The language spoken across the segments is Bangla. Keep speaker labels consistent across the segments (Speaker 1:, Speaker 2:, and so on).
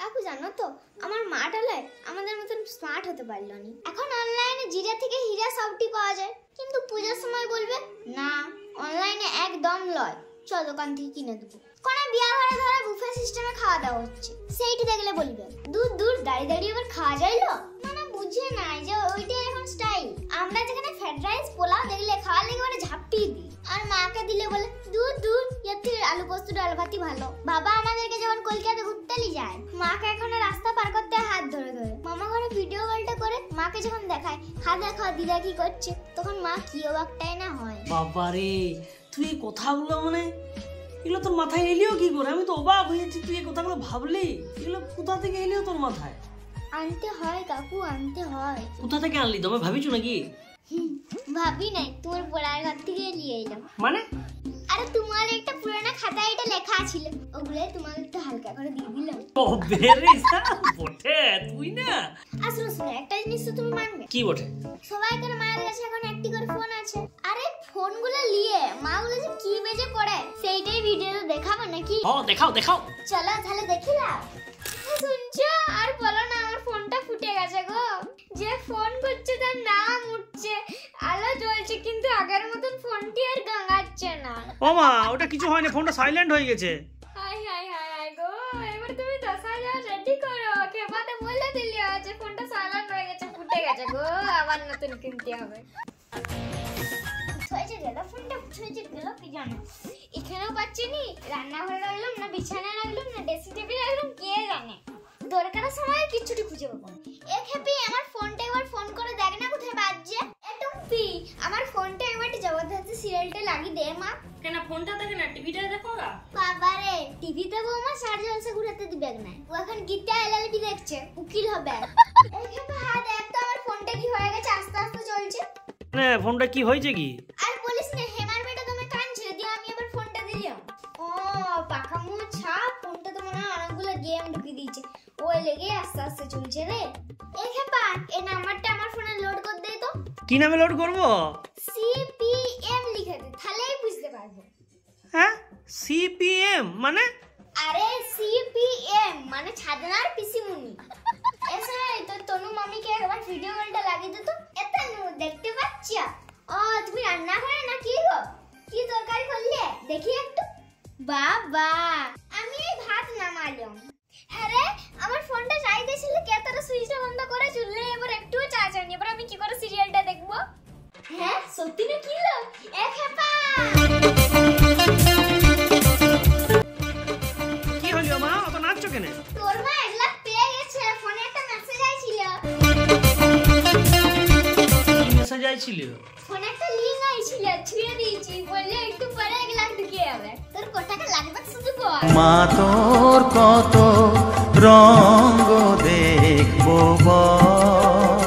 Speaker 1: কাকু জানো তো আমার মাটালে আমাদের মতন স্মার্ট হতে পারলো না। এখন অনলাইনে জিরা থেকে হীরা সবটি পাওয়া যায়, কিন্তু পূজার সময় বলবে না অনলাইনে একদম লয়, চল দোকান থেকে কিনে দেবো। কোন বিয়া ঘরে ধরে বুফে সিস্টেমে খাওয়া দাওয়া হচ্ছে, সেইটি দেখলে বলবে দূর দূর দাঁড়িয়ে দাঁড়িয়ে আবার খাওয়া যাইলো। মানে বুঝে নাই যে ওইটাই এখন স্টাইল। আমরা যেখানে ফ্রাইড রাইস পোলাও দেখলে খাওয়ার লেগে মানে ঝাপটিয়ে দিই, আর মাকে দিলে বলে দূর দূর এর থেকে আলু পোস্ত ডাল ভাতই ভালো। বাবা আমাদেরকে যখন কলকাতা ঘুরতে নিয়ে যায়, মাকে এখন রাস্তা পার করতে হাত ধরে ধরে মামা ঘরে ভিডিও কলটা করে মাকে যখন দেখায় খা দেখো দিদা কি করছে, তখন মা কি অবাকটাই না হয়।
Speaker 2: বাবারে তুই এই কথাগুলো মানে এগুলো তোর মাথায় এলিও কি করে? আমি তো অবাক হয়েছি, তুই এই কথাগুলো ভাবলি? এগুলো কোথা থেকে এলিও তোর মাথায়?
Speaker 1: আনতে হয় কাকু, আনতে হয়।
Speaker 2: কোথা থেকে আনলি? তুমি ভাবিছো নাকি?
Speaker 1: ভাবি নাই, তোমার পড়ার ঘর থেকে নিয়ে এলাম।
Speaker 2: মানে
Speaker 1: আরে তোমার একটা পুরোনো খাতায় এটা লেখা ছিল, ওগুলাই তোমাকে একটু হালকা করে দিয়ে দিলাম।
Speaker 2: ও বেরে বটে তুই না।
Speaker 1: আসলে শুনে একটা জিনিস তো তুমি মানবে।
Speaker 2: কি বটে?
Speaker 1: সবাইকার মায়ের কাছে এখন একটি করে ফোন আছে। আরে ফোনগুলো নিয়ে মাগুলো যে কি বেজে পড়ে সেইটাই ভিডিওতে দেখাবো নাকি?
Speaker 2: ও দেখাও দেখাও।
Speaker 1: চলো তাহলে দেখি না। শুনছো? আর বলো না, আমার ফোনটা ফুটে গেছে গো। যে ফোন করছে তার নাম উঠছে, আলো জ্বলছে, কিন্তু আগের মতন ফোনটি আর গাঙাচ্ছে না।
Speaker 2: ও মা, ওটা কিছু হয় না, ফোনটা সাইলেন্ট হয়ে গেছে।
Speaker 1: হাই হাই হাই হাই গো, এবার তুমি 10,000 রেডি করো। কেবাতে বলে দিলি যে ফোনটা সাইলেন্ট হয়ে গেছে, ফুটে গেছে গো, আবার নতুন কিনতে হবে। ছয়ছে গেল ফোনটা, ছয়ছে গেল কি জানো? এখানেও পাচ্ছি নি, রান্নাঘরে রাখলাম না বিছানায় রাখলাম না ড্রেসিং টেবিলে রাখলাম, কে জানে। দরকারের সময় কিচ্ছুটি খুঁজে পাবো না। এ খেপি আমার ফোনটা একবার ফোন করে দেখ না কোথায় বাজছে। এ টুম্পি আমার ফোনটা একবার জবরদস্তি সিরিয়ালটা লাগিয়ে দে মা।
Speaker 2: কেন ফোনটা দেখে না, টিভিটা দেখো না?
Speaker 1: বাবারে টিভিতে বৌমা সার জলসা ঘুরাতে দিবে না, ও এখন গীতা এলএলবি দেখছে, উকিল হবে। এই খেপি হ্যাঁ দেখ তো আমার ফোনটা কি হয়ে গেছে, আস্তে আস্তে চলছে।
Speaker 2: মানে ফোনটা কি হয়েছে কি?
Speaker 1: আর বলিস না, হেমার বেটা তুমি কান ছেড়ে দিয়ে আমি আবার ফোনটা দিলাম। ও পাকা মুখ ছাপ, ফোনটা তো মনে হয় অনেকগুলো গেম ঢুকিয়ে দিয়েছে, ওই লেগে আস্তে আস্তে চলছে রে। এই খেপা এই নাম্বারটা আমার ফোনে লোড করে দে তো।
Speaker 2: কি নামে লোড করব?
Speaker 1: সিপিএম লিখে দে, তাহলেই বুঝতে পারবো।
Speaker 2: হ্যাঁ সিপিএম মানে?
Speaker 1: আরে সিপিএম মানে ছাদনার পিসিমুনি। এসে তো তনু মামিকে একবার ভিডিও কলটা লাগিয়ে দে তো। এত দেখতে পাচ্ছি। ও তুমি রান্না করে না কি গো? কি তরকারি করলে দেখি একটু। বাবা আমি এই ভাত নামালাম। হ্যাঁ রে আমার ফোনটা চাইতে ছিল, কে তোর সুইচটা বন্ধ করে চুললে এবার একটুও চার্জ হয়নি, এবার আমি কি করে সিরিয়ালটা দেখবো? হ্যাঁ সত্যি না কি লো এক হেপা।
Speaker 2: কি হলো মা, অত নাচছো কেন?
Speaker 1: তোর মা এগুলা পেয়ে গেছে, ফোনে একটা মেসেজ আইছিল।
Speaker 2: কি মেসেজ আইছিল?
Speaker 1: ফোনে একটা লিংক আইছিল, ছুঁয়ে দিয়েছি, বললে একটু পরে এগুলা ঢুকে যাবে। তোর কত টাকা লাগবে শুধু বল।
Speaker 3: মা তোর কত রঙ দেখবো বল।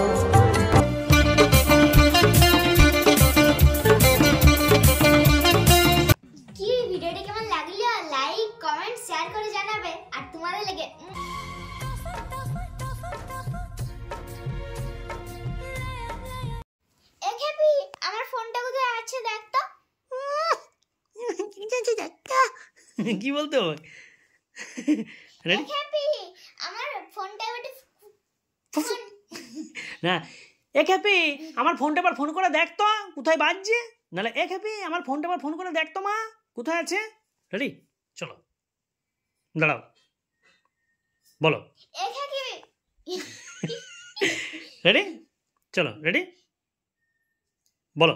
Speaker 1: কি ভিডিওটা কেমন লাগলো লাইক কমেন্ট শেয়ার করে জানাবে। আর তোমাদের লেগে একেপি আমার ফোনটা কোথায় আছে দেখ তো।
Speaker 2: কি বলতে হয়?
Speaker 1: একেপি আমার ফোনটা ওটা
Speaker 2: না এক হ্যাপি আমার ফোনটা আবার ফোন করে দেখ তো কোথায় বাজছে। নাহলে এক হ্যাপি আমার ফোনটা আবার ফোন করে দেখ তো মা কোথায় আছে। রেডি চলো দাঁড়াও বলো।
Speaker 1: একেপি
Speaker 2: রেডি চলো রেডি বলো।